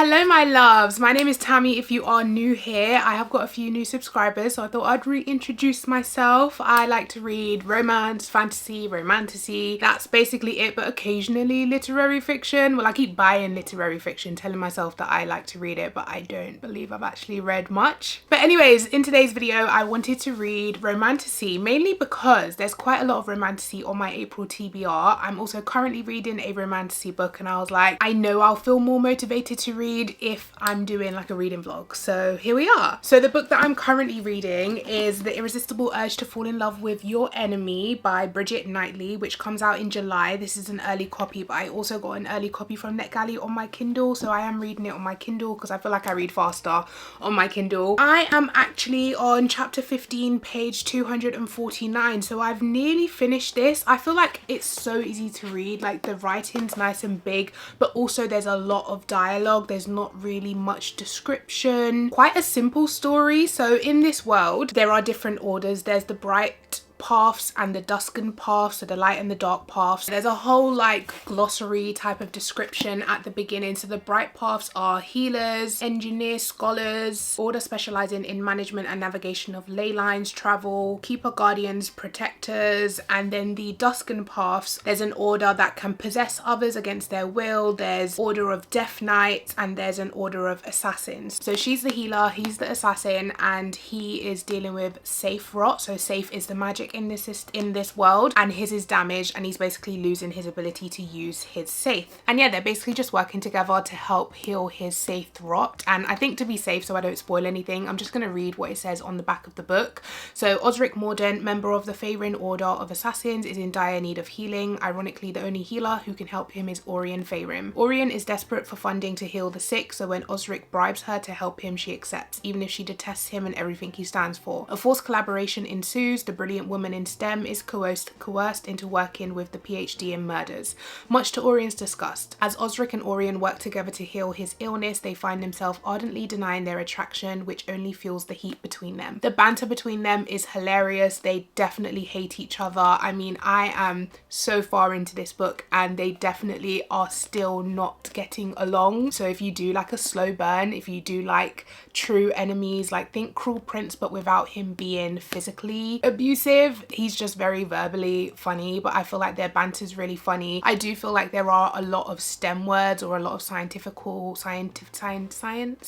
Hello my loves, my name is Tammy. If you are new here, I have got a few new subscribers, so I thought I'd reintroduce myself. I like to read romance, fantasy, romantasy. That's basically it, but occasionally literary fiction. Well, I keep buying literary fiction, telling myself that I like to read it, but I don't believe I've actually read much. But anyways, in today's video, I wanted to read romantasy, mainly because there's quite a lot of romantasy on my April TBR. I'm also currently reading a romantasy book, and I was like, I know I'll feel more motivated to read if I'm doing like a reading vlog, so here we are. So the book that I'm currently reading is The Irresistible Urge to Fall in Love with Your Enemy by Bridget Knightley, which comes out in July. This is an early copy, but I also got an early copy from NetGalley on my Kindle, so I am reading it on my Kindle because I feel like I read faster on my Kindle. I am actually on chapter 15, page 249, so I've nearly finished this. I feel like it's so easy to read, like the writing's nice and big, but also there's a lot of dialogue. There's not really much description. Quite a simple story. So in this world, there are different orders. There's the bright paths and the dusken paths, so the light and the dark paths. There's a whole like glossary type of description at the beginning. So the bright paths are healers, engineers, scholars, order specializing in management and navigation of ley lines, travel, keeper, guardians, protectors. And then the dusken paths, there's an order that can possess others against their will. There's order of death knights, and there's an order of assassins. So she's the healer, he's the assassin, and he is dealing with safe rot. So safe is the magic in this world, and his is damaged, and he's basically losing his ability to use his safe. And yeah, they're basically just working together to help heal his safe rot. And I think, to be safe, so I don't spoil anything, I'm just going to read what it says on the back of the book. So Osric Mordaunt, member of the Favouring Order of Assassins, is in dire need of healing. Ironically, the only healer who can help him is Orion Favrim. Orion is desperate for funding to heal the sick, so when Osric bribes her to help him, she accepts, even if she detests him and everything he stands for. A forced collaboration ensues. The brilliant woman in STEM is coerced into working with the PhD in murders, much to Orion's disgust. As Osric and Orion work together to heal his illness, they find themselves ardently denying their attraction, which only fuels the heat between them. The banter between them is hilarious. They definitely hate each other. I mean, I am so far into this book and they definitely are still not getting along. So if you do like a slow burn, if you do like true enemies, like think Cruel Prince but without him being physically abusive, he's just very verbally funny, but I feel like their banter is really funny. I do feel like there are a lot of STEM words or a lot of science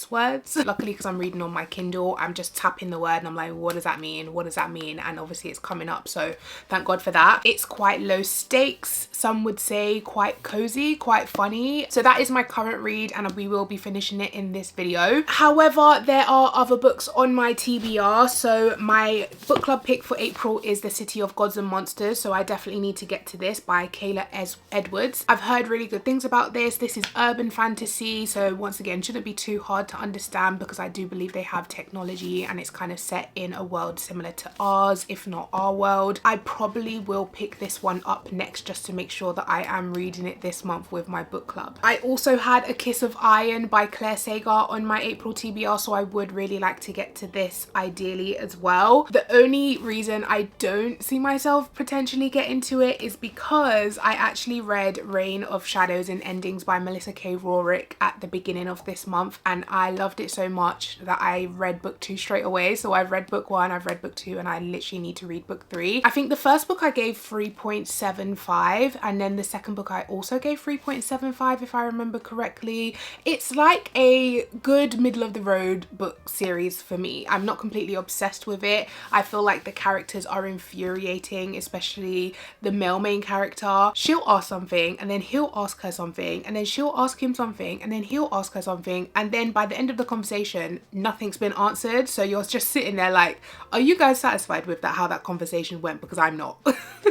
words. Luckily, because I'm reading on my Kindle, I'm just tapping the word and I'm like, what does that mean? What does that mean? And obviously it's coming up, so thank God for that. It's quite low stakes, some would say quite cozy, quite funny. So that is my current read, and we will be finishing it in this video. However, there are other books on my TBR. So my book club pick for April is The City of Gods and Monsters, so I definitely need to get to this, by Kayla Edwards. I've heard really good things about this. This is urban fantasy, so once again, shouldn't be too hard to understand because I do believe they have technology and it's kind of set in a world similar to ours, if not our world. I probably will pick this one up next just to make sure that I am reading it this month with my book club. I also had A Kiss of Iron by Claire Sagar on my April TBR, so I would really like to get to this ideally as well. The only reason I don't see myself potentially get into it is because I actually read Reign of Shadows and Endings by Melissa K. Rorick at the beginning of this month, and I loved it so much that I read book 2 straight away. So I've read book 1, I've read book 2, and I literally need to read book 3. I think the first book I gave 3.75, and then the second book I also gave 3.75 if I remember correctly. It's like a good middle of the road book series for me. I'm not completely obsessed with it. I feel like the characters are infuriating, especially the male main character. She'll ask something and then he'll ask her something, and then she'll ask him something and then he'll ask her something, and then by the end of the conversation nothing's been answered. So you're just sitting there like, are you guys satisfied with that, how that conversation went? Because I'm not.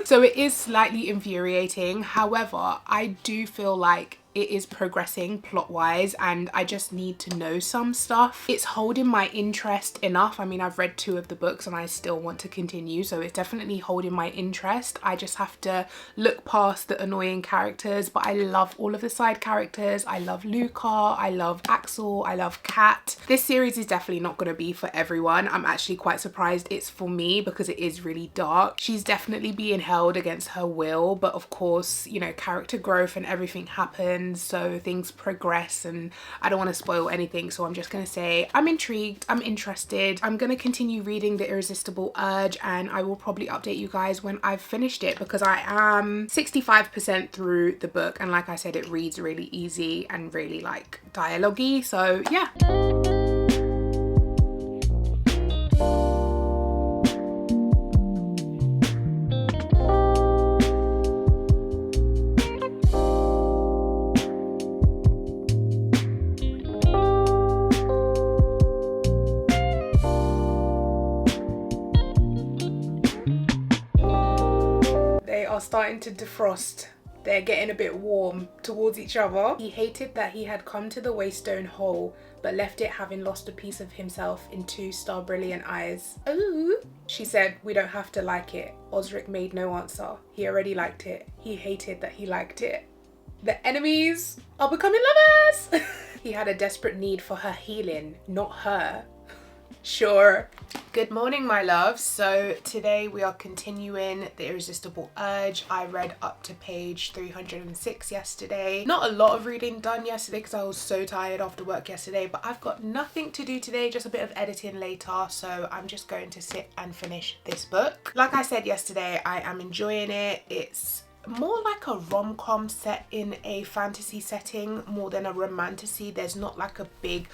So it is slightly infuriating. However, I do feel like it is progressing plot wise, and I just need to know some stuff. It's holding my interest enough. I mean, I've read 2 of the books and I still want to continue, so it's definitely holding my interest. I just have to look past the annoying characters, but I love all of the side characters. I love Luca, I love Axel, I love Kat. This series is definitely not going to be for everyone. I'm actually quite surprised it's for me because it is really dark. She's definitely being held against her will, but of course, you know, character growth and everything happens. happens, so things progress, and I don't want to spoil anything, so I'm just gonna say I'm intrigued, I'm interested. I'm gonna continue reading The Irresistible Urge, and I will probably update you guys when I've finished it, because I am 65% through the book, and like I said, it reads really easy and really like dialogue-y, so yeah. Starting to defrost. They're getting a bit warm towards each other. He hated that he had come to the Waystone hole, but left it having lost a piece of himself in two star brilliant eyes. Ooh. She said, we don't have to like it. Osric made no answer. He already liked it. He hated that he liked it. The enemies are becoming lovers. He had a desperate need for her healing, not her. Sure. Good morning, my loves. So today we are continuing The Irresistible Urge. I read up to page 306 yesterday. Not a lot of reading done yesterday because I was so tired after work yesterday, but I've got nothing to do today, just a bit of editing later, so I'm just going to sit and finish this book. Like I said yesterday, I am enjoying it. It's more like a rom-com set in a fantasy setting more than a romantasy. There's not like a big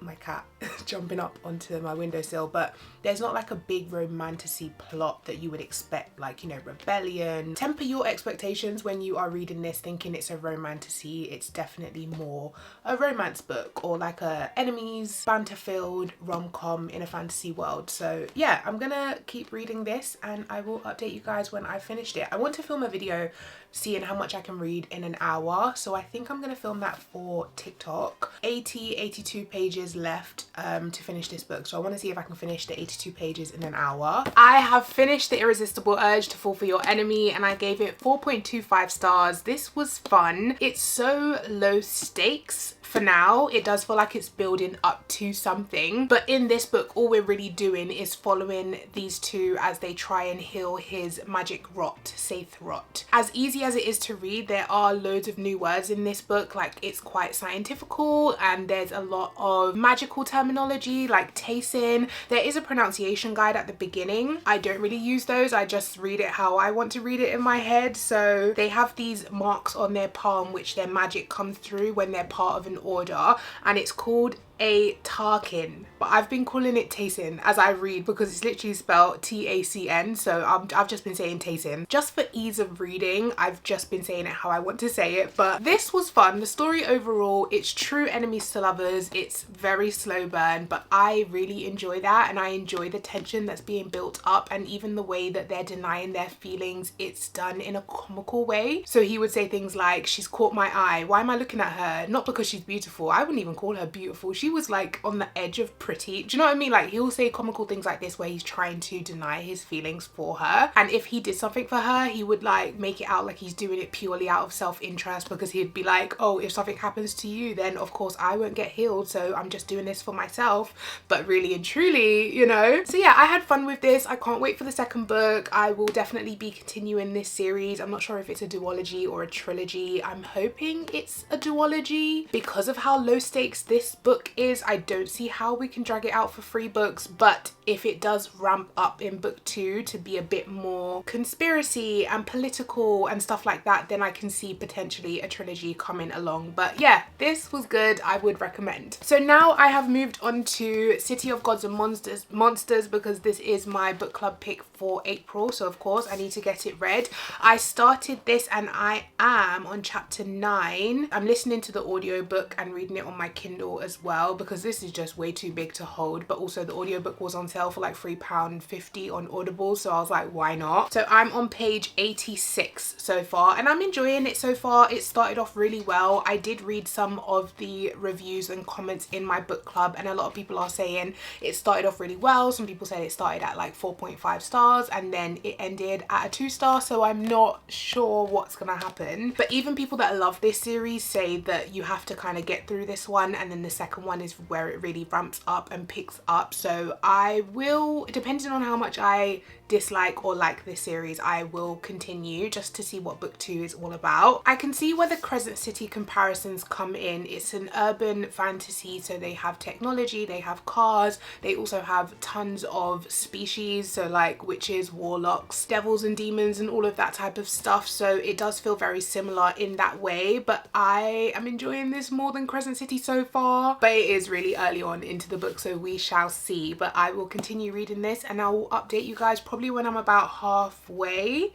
my cat jumping up onto my windowsill, but there's not like a big romantasy plot that you would expect, like, you know, rebellion. Temper your expectations when you are reading this thinking it's a romantasy. It's definitely more a romance book, or like a enemies banter-filled rom-com in a fantasy world. So yeah, I'm gonna keep reading this and I will update you guys when I've finished it. I want to film a video seeing how much I can read in an hour, so I think I'm gonna film that for TikTok. 82 pages left to finish this book, so I want to see if I can finish the 82 pages in an hour. I have finished The Irresistible Urge to Fall for Your Enemy, and I gave it 4.25 stars. This was fun. It's so low stakes. For now, it does feel like it's building up to something, but in this book all we're really doing is following these two as they try and heal his magic rot, Saith rot. As easy as it is to read, there are loads of new words in this book. Like, it's quite scientifical and there's a lot of magical terminology like tasting. There is a pronunciation guide at the beginning. I don't really use those, I just read it how I want to read it in my head. So they have these marks on their palm which their magic comes through when they're part of an order, and it's called a Tarkin, but I've been calling it Tacin as I read because it's literally spelled T-A-C-N, so I've just been saying Tacin. Just for ease of reading, I've just been saying it how I want to say it, but this was fun. The story overall, it's true enemies to lovers. It's very slow burn, but I really enjoy that, and I enjoy the tension that's being built up, and even the way that they're denying their feelings, it's done in a comical way. So he would say things like, she's caught my eye, why am I looking at her? Not because she's beautiful. I wouldn't even call her beautiful. She was like on the edge of pretty. Do you know what I mean? Like, he'll say comical things like this where he's trying to deny his feelings for her, and if he did something for her, he would like make it out like he's doing it purely out of self-interest, because he'd be like, oh, if something happens to you, then of course I won't get healed, so I'm just doing this for myself. But really and truly, you know. So yeah, I had fun with this. I can't wait for the second book. I will definitely be continuing this series. I'm not sure if it's a duology or a trilogy. I'm hoping it's a duology because of how low stakes this book is. I don't see how we can drag it out for 3 books, but if it does ramp up in book 2 to be a bit more conspiracy and political and stuff like that, then I can see potentially a trilogy coming along. But yeah, this was good. I would recommend. So now I have moved on to City of Gods and Monsters because this is my book club pick for April, so of course I need to get it read. I started this and I am on chapter 9. I'm listening to the audiobook and reading it on my Kindle as well because this is just way too big to hold, but also the audiobook was on sale for like £3.50 on Audible, so I was like, why not? So I'm on page 86 so far and I'm enjoying it so far. It started off really well. I did read some of the reviews and comments in my book club and a lot of people are saying it started off really well. Some people said it started at like 4.5 stars and then it ended at a 2 star, so I'm not sure what's gonna happen. But even people that love this series say that you have to kind of get through this one and then the second one is where it really ramps up and picks up. So I will, depending on how much I dislike or like this series, I will continue just to see what book 2 is all about. I can see where the Crescent City comparisons come in. It's an urban fantasy, so they have technology, they have cars, they also have tons of species, so like witches, warlocks, devils and demons and all of that type of stuff. So it does feel very similar in that way, but I am enjoying this more than Crescent City so far. But it is really early on into the book, so we shall see. But I will continue reading this and I will update you guys probably when I'm about halfway.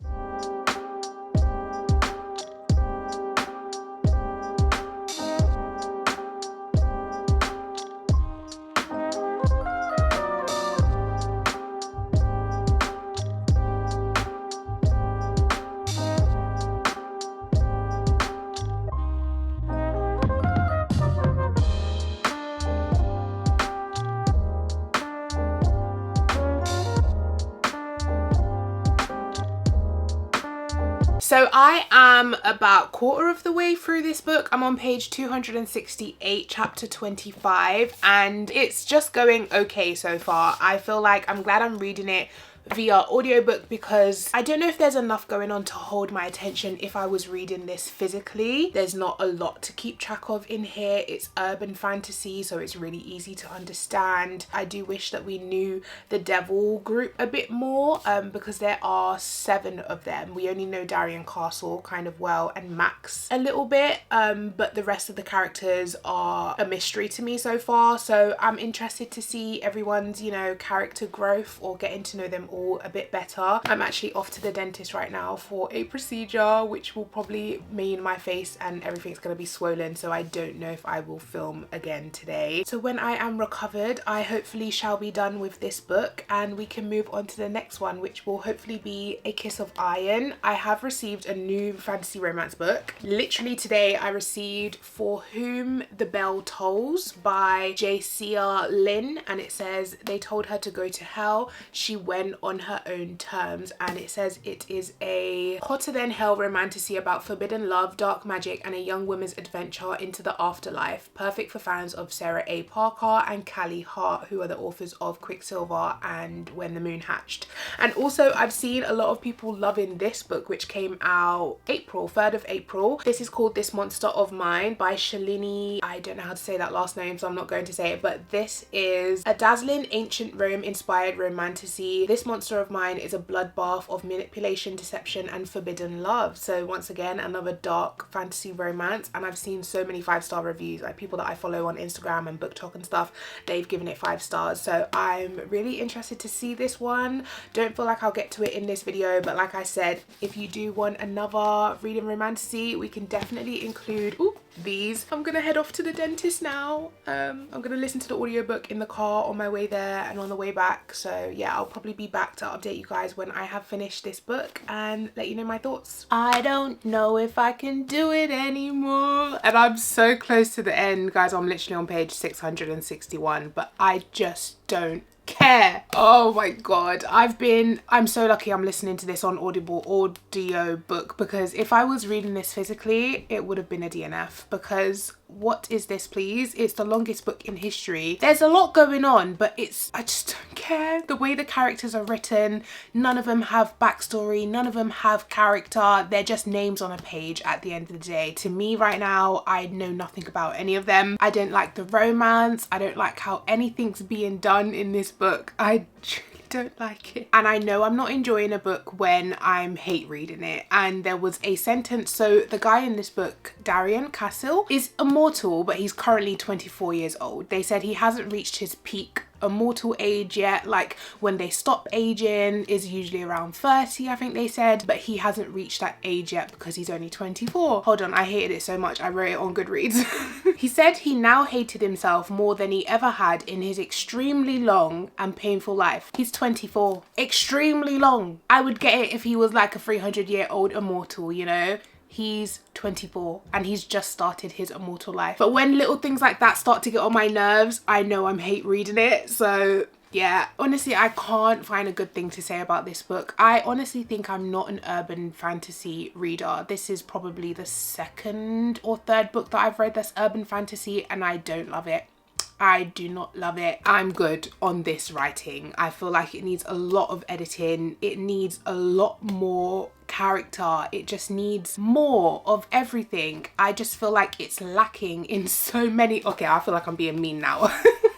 So I am about quarter of the way through this book. I'm on page 268, chapter 25, and it's just going okay so far. I feel like I'm glad I'm reading it via audiobook because I don't know if there's enough going on to hold my attention if I was reading this physically. There's not a lot to keep track of in here. It's urban fantasy, so it's really easy to understand. I do wish that we knew the devil group a bit more because there are 7 of them. We only know Darien Castle kind of well and Max a little bit, but the rest of the characters are a mystery to me so far. So I'm interested to see everyone's, you know, character growth or getting to know them all a bit better. I'm actually off to the dentist right now for a procedure which will probably mean my face and everything's going to be swollen, so I don't know if I will film again today. So when I am recovered, I hopefully shall be done with this book and we can move on to the next one, which will hopefully be A Kiss of Iron. I have received a new fantasy romance book. Literally today I received For Whom the Bell Tolls by Jacia Lynn, and it says they told her to go to hell, she went on her own terms. And it says it is a hotter than hell romantasy about forbidden love, dark magic and a young woman's adventure into the afterlife. Perfect for fans of Sarah A. Parker and Callie Hart, who are the authors of Quicksilver and When the Moon Hatched. And also I've seen a lot of people loving this book, which came out April, 3rd of April. This is called This Monster of Mine by Shalini. I don't know how to say that last name, so I'm not going to say it, but this is a dazzling ancient Rome inspired romantasy. This Monster of Mine is a bloodbath of manipulation, deception and forbidden love. So once again, another dark fantasy romance, and I've seen so many 5-star reviews, like people that I follow on Instagram and Book Talk and stuff, they've given it 5 stars. So I'm really interested to see this one. Don't feel like I'll get to it in this video, but like I said, if you do want another reading romantasy, we can definitely include these. I'm gonna head off to the dentist now. I'm gonna listen to the audiobook in the car on my way there and on the way back. So yeah, I'll probably be back to update you guys when I have finished this book and let you know my thoughts. I don't know if I can do it anymore, and I'm so close to the end, guys. I'm literally on page 661, but I just don't care. Oh my god, I'm so lucky I'm listening to this on Audible audio book, because if I was reading this physically it would have been a DNF. Because what is this, please? It's the longest book in history. There's a lot going on, but I just don't care. The way the characters are written, none of them have backstory, none of them have character. They're just names on a page at the end of the day. To me right now, I know nothing about any of them. I don't like the romance. I don't like how anything's being done in this book. I don't like it. And I know I'm not enjoying a book when I'm hate reading it. And there was a sentence, so the guy in this book, Darien Castle, is immortal, but he's currently 24 years old. They said he hasn't reached his peak immortal age yet. Like when they stop aging is usually around 30, I think they said, but he hasn't reached that age yet because he's only 24. Hold on, I hated it so much I wrote it on Goodreads. He said he now hated himself more than he ever had in his extremely long and painful life. He's 24. Extremely long. I would get it if he was like a 300-year-old immortal, you know. He's 24 and he's just started his immortal life. But when little things like that start to get on my nerves, I know I'm hate reading it. So yeah, honestly, I can't find a good thing to say about this book. I honestly think I'm not an urban fantasy reader. This is probably the 2nd or 3rd book that I've read that's urban fantasy, and I don't love it. I do not love it. I'm good on this writing. I feel like it needs a lot of editing. It needs a lot more character. It just needs more of everything. I just feel like it's lacking in so many. Okay, I feel like I'm being mean now.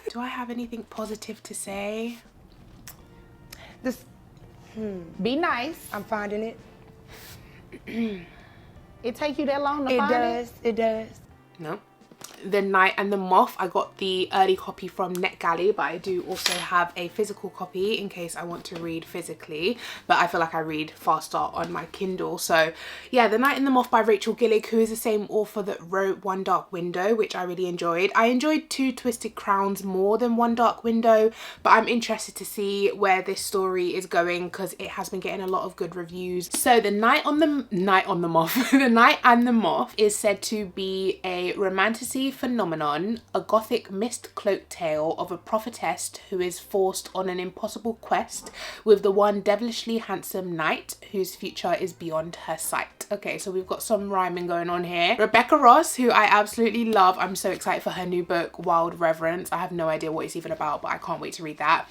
Do I have anything positive to say? This, Be nice. I'm finding it. It take you that long to find it? It does. No. The Knight and the Moth, I got the early copy from NetGalley, but I do also have a physical copy in case I want to read physically, but I feel like I read faster on my Kindle. So yeah, The Knight and the Moth by Rachel Gillig, who is the same author that wrote One Dark Window, which I really enjoyed. I enjoyed Two Twisted Crowns more than One Dark Window, but I'm interested to see where this story is going because it has been getting a lot of good reviews. So The Knight and the Moth The Knight and the Moth is said to be a romantasy phenomenon, a gothic mist cloaked tale of a prophetess who is forced on an impossible quest with the one devilishly handsome knight whose future is beyond her sight. Okay, so we've got some rhyming going on here. Rebecca Ross, who I absolutely love. I'm so excited for her new book, Wild Reverence. I have no idea what it's even about, but I can't wait to read that.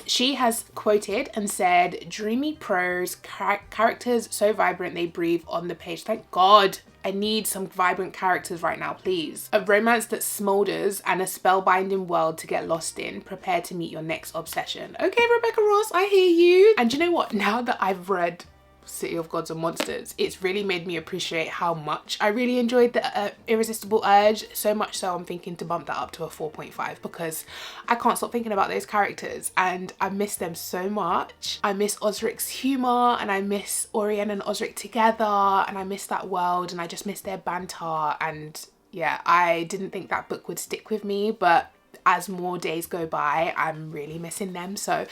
She has quoted and said, dreamy prose, characters so vibrant they breathe on the page. Thank God. I need some vibrant characters right now, please. A romance that smolders and a spellbinding world to get lost in. Prepare to meet your next obsession. Okay, Rebecca Ross, I hear you. And you know what? Now that I've read City of Gods and Monsters, it's really made me appreciate how much I really enjoyed the Irresistible Urge, so much so I'm thinking to bump that up to a 4.5 because I can't stop thinking about those characters and I miss them so much. I miss Osric's humour and I miss Orien and Osric together and I miss that world and I just miss their banter. And yeah, I didn't think that book would stick with me, but as more days go by, I'm really missing them, so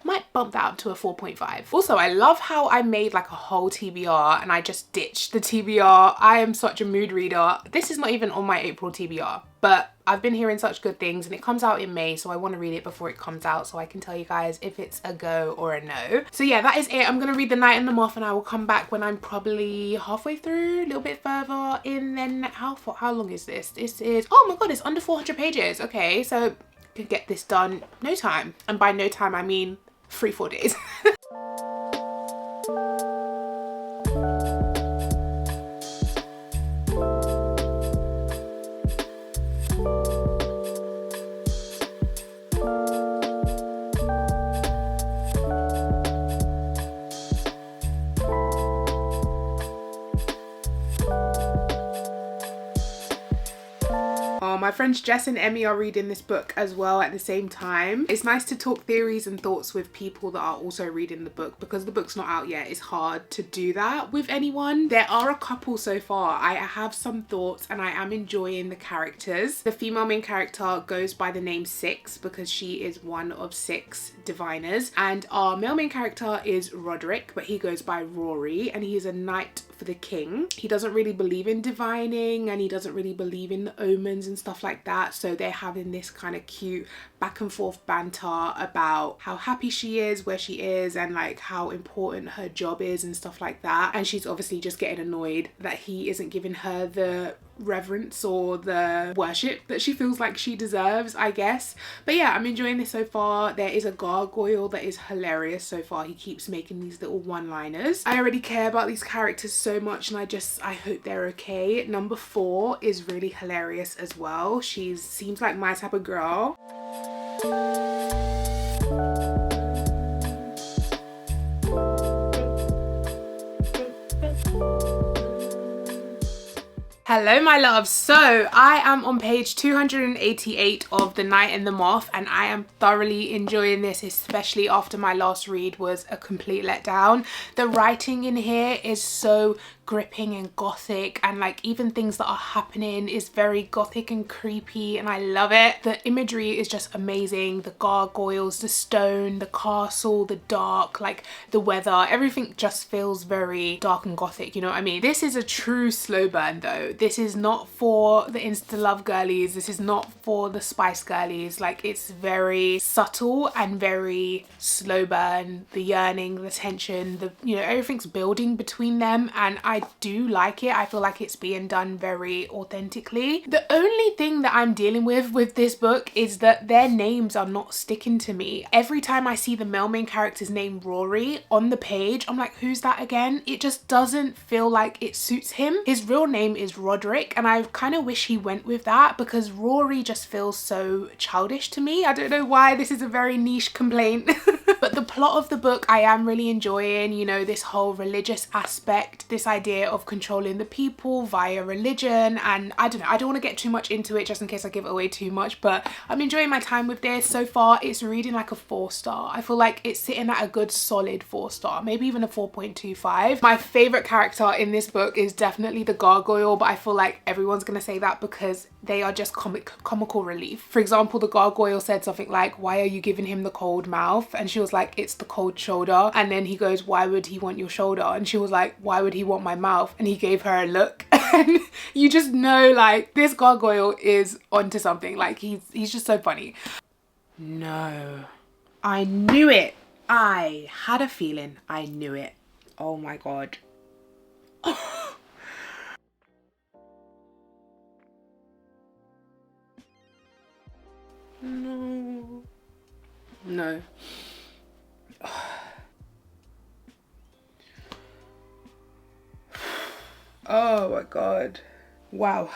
might bump that up to a 4.5. Also, I love how I made like a whole TBR and I just ditched the TBR. I am such a mood reader. This is not even on my April TBR, but I've been hearing such good things and it comes out in May, so I want to read it before it comes out so I can tell you guys if it's a go or a no. So yeah, that is it. I'm gonna read The Knight and the Moth and I will come back when I'm probably halfway through, a little bit further in. Then how long is this? This is, oh my god, it's under 400 pages. Okay, so could get this done no time, and by no time I mean 3-4 days. My friends Jess and Emmy are reading this book as well at the same time. It's nice to talk theories and thoughts with people that are also reading the book because the book's not out yet. It's hard to do that with anyone. There are a couple so far. I have some thoughts and I am enjoying the characters. The female main character goes by the name Six because she is one of 6 diviners, and our male main character is Roderick, but he goes by Rory and he is a knight for the king. He doesn't really believe in divining and he doesn't really believe in the omens and stuff like that, so they're having this kind of cute back and forth banter about how happy she is where she is and like how important her job is and stuff like that, and she's obviously just getting annoyed that he isn't giving her the reverence or the worship that she feels like she deserves, I guess. But yeah, I'm enjoying this so far. There is a gargoyle that is hilarious so far. He keeps making these little one-liners. I already care about these characters so much and I hope they're okay. Number 4 is really hilarious as well. She seems like my type of girl. Hello my loves, so I am on page 288 of The Knight and the Moth and I am thoroughly enjoying this, especially after my last read was a complete letdown. The writing in here is so gripping and gothic, and like even things that are happening is very gothic and creepy and I love it. The imagery is just amazing. The gargoyles, the stone, the castle, the dark, like the weather, everything just feels very dark and gothic, you know what I mean? This is a true slow burn though. This is not for the insta love girlies. This is not for the spice girlies. Like it's very subtle and very slow burn. The yearning, the tension, the, you know, everything's building between them and I I do like it. I feel like it's being done very authentically. The only thing that I'm dealing with this book is that their names are not sticking to me. Every time I see the male main character's name Rory on the page, I'm like, who's that again? It just doesn't feel like it suits him. His real name is Roderick, and I kind of wish he went with that because Rory just feels so childish to me. I don't know why. This is a very niche complaint. But the plot of the book I am really enjoying, you know, this whole religious aspect, this idea of controlling the people via religion, and I don't know, I don't want to get too much into it just in case I give it away too much, but I'm enjoying my time with this. So far it's reading like a 4-star. I feel like it's sitting at a good solid 4-star, maybe even a 4.25. My favorite character in this book is definitely the gargoyle, but I feel like everyone's gonna say that because they are just comical relief. For example, the gargoyle said something like, why are you giving him the cold mouth? And she was like, it's the cold shoulder. And then he goes, why would he want your shoulder? And she was like, why would he want my mouth? And he gave her a look. And you just know, like, this gargoyle is onto something. Like, he's just so funny. No, I knew it. I had a feeling. I knew it. Oh my God. No. No. Oh my God. Wow.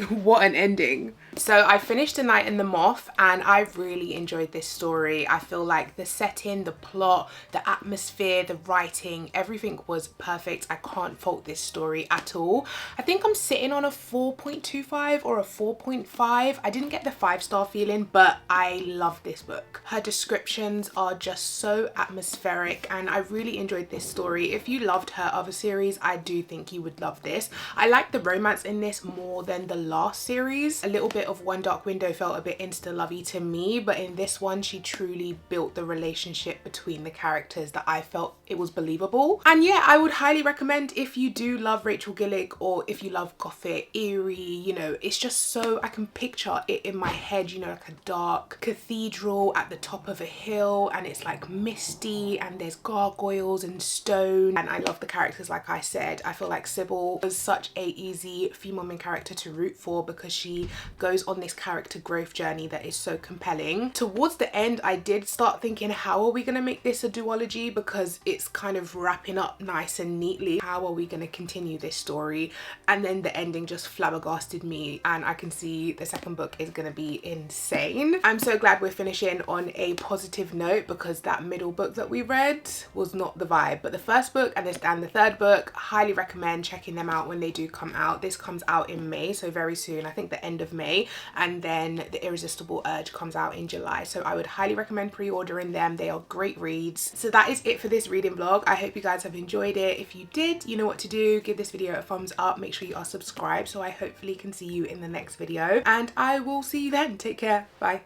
What an ending. So I finished The Knight and the Moth and I really enjoyed this story. I feel like the setting, the plot, the atmosphere, the writing, everything was perfect. I can't fault this story at all. I think I'm sitting on a 4.25 or a 4.5. I didn't get the 5-star feeling, but I love this book. Her descriptions are just so atmospheric and I really enjoyed this story. If you loved her other series, I do think you would love this. I like the romance in this more than the last series. A little bit of One Dark Window felt a bit insta-lovey to me, but in this one she truly built the relationship between the characters that I felt it was believable. And yeah, I would highly recommend if you do love Rachel Gillick or if you love gothic, eerie, you know, it's just so, I can picture it in my head, you know, like a dark cathedral at the top of a hill and it's like misty and there's gargoyles and stone, and I love the characters. Like I said, I feel like Sybil was such a easy female main character to root for because she goes on this character growth journey that is so compelling. Towards the end I did start thinking, how are we going to make this a duology, because it's kind of wrapping up nice and neatly. How are we going to continue this story? And then the ending just flabbergasted me and I can see the second book is going to be insane. I'm so glad we're finishing on a positive note because that middle book that we read was not the vibe, but the first book and the third book, highly recommend checking them out when they do come out. This comes out in May, so very soon, I think the end of May, and then The Irresistible Urge comes out in July, so I would highly recommend pre-ordering them. They are great reads. So that is it for this reading vlog. I hope you guys have enjoyed it. If you did, you know what to do. Give this video a thumbs up, make sure you are subscribed so I hopefully can see you in the next video, and I will see you then. Take care. Bye.